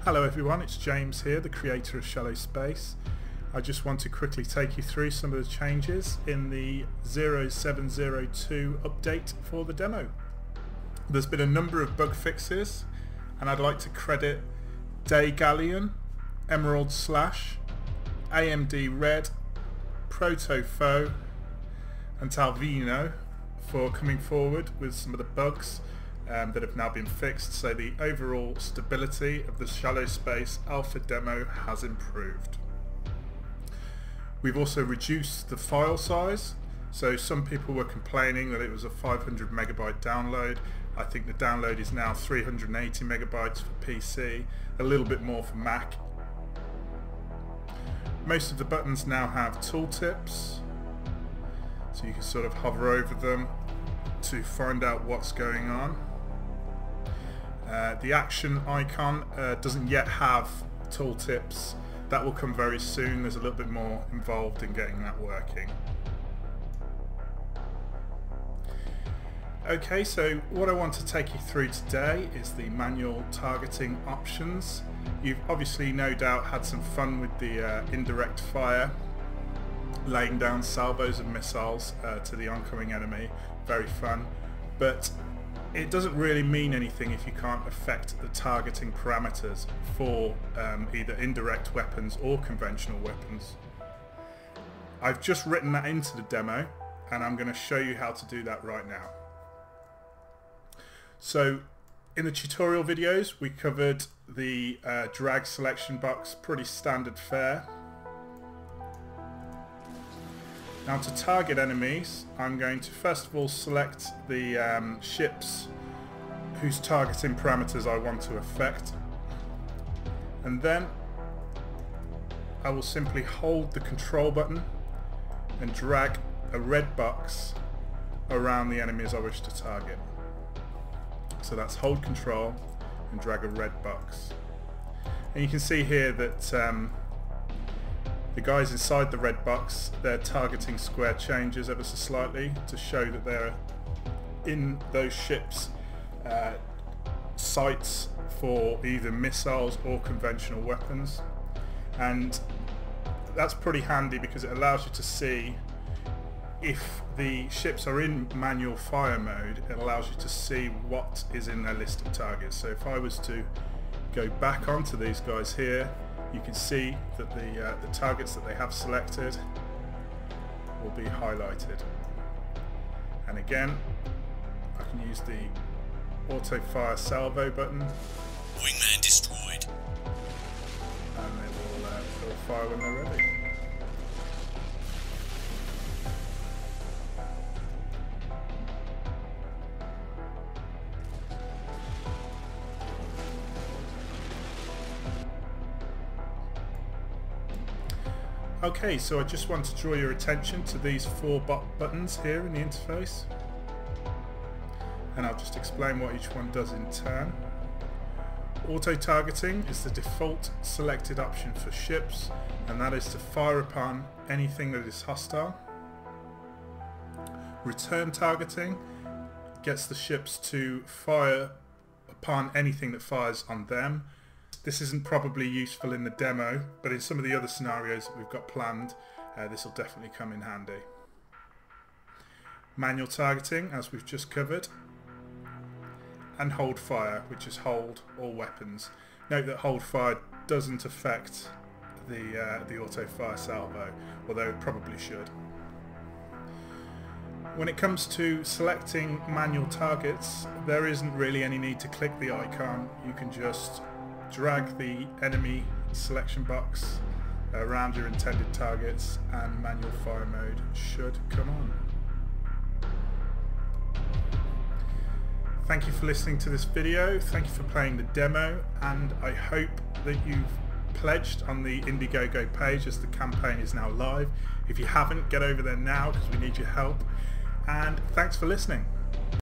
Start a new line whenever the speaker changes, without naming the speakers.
Hello everyone, it's James here, the creator of Shallow Space. I just want to quickly take you through some of the changes in the 0702 update for the demo. There's been a number of bug fixes, and I'd like to credit DayGalleon, Emerald Slash, AMD Red, Protofoe and Talvino for coming forward with some of the bugs that have now been fixed, so the overall stability of the Shallow Space alpha demo has improved. We've also reduced the file size, so some people were complaining that it was a 500 megabyte download. I think the download is now 380 megabytes for PC, a little bit more for Mac. Most of the buttons now have tooltips, so you can sort of hover over them to find out what's going on. The action icon doesn't yet have tooltips. That will come very soon. There's a little bit more involved in getting that working. Okay, so what I want to take you through today is the manual targeting options. You've obviously no doubt had some fun with the indirect fire, laying down salvos of missiles to the oncoming enemy. Very fun, but it doesn't really mean anything if you can't affect the targeting parameters for either indirect weapons or conventional weapons. I've just written that into the demo, and I'm going to show you how to do that right now. So in the tutorial videos we covered the drag selection box, pretty standard fare. Now to target enemies, I'm going to first of all select the ships whose targeting parameters I want to affect, and then I will simply hold the control button and drag a red box around the enemies I wish to target. So that's hold control and drag a red box, and you can see here that the guys inside the red box, their targeting square changes ever so slightly to show that they're in those ships' sights for either missiles or conventional weapons. And that's pretty handy because it allows you to see if the ships are in manual fire mode. It allows you to see what is in their list of targets. So if I was to go back onto these guys here, you can see that the targets that they have selected will be highlighted. And again, I can use the auto fire salvo button.
Wingman destroyed.
And they'll fire when they're ready. Okay, so I just want to draw your attention to these four buttons here in the interface, and I'll just explain what each one does in turn. Auto targeting is the default selected option for ships, and that is to fire upon anything that is hostile. Return targeting gets the ships to fire upon anything that fires on them. This isn't probably useful in the demo, but in some of the other scenarios that we've got planned, this will definitely come in handy. Manual targeting, as we've just covered, and hold fire, which is hold all weapons. Note that hold fire doesn't affect the auto fire salvo, although it probably should. When it comes to selecting manual targets, there isn't really any need to click the icon. You can just drag the enemy selection box around your intended targets and manual fire mode should come on. Thank you for listening to this video, thank you for playing the demo, and I hope that you've pledged on the Indiegogo page as the campaign is now live. If you haven't, get over there now because we need your help, and thanks for listening.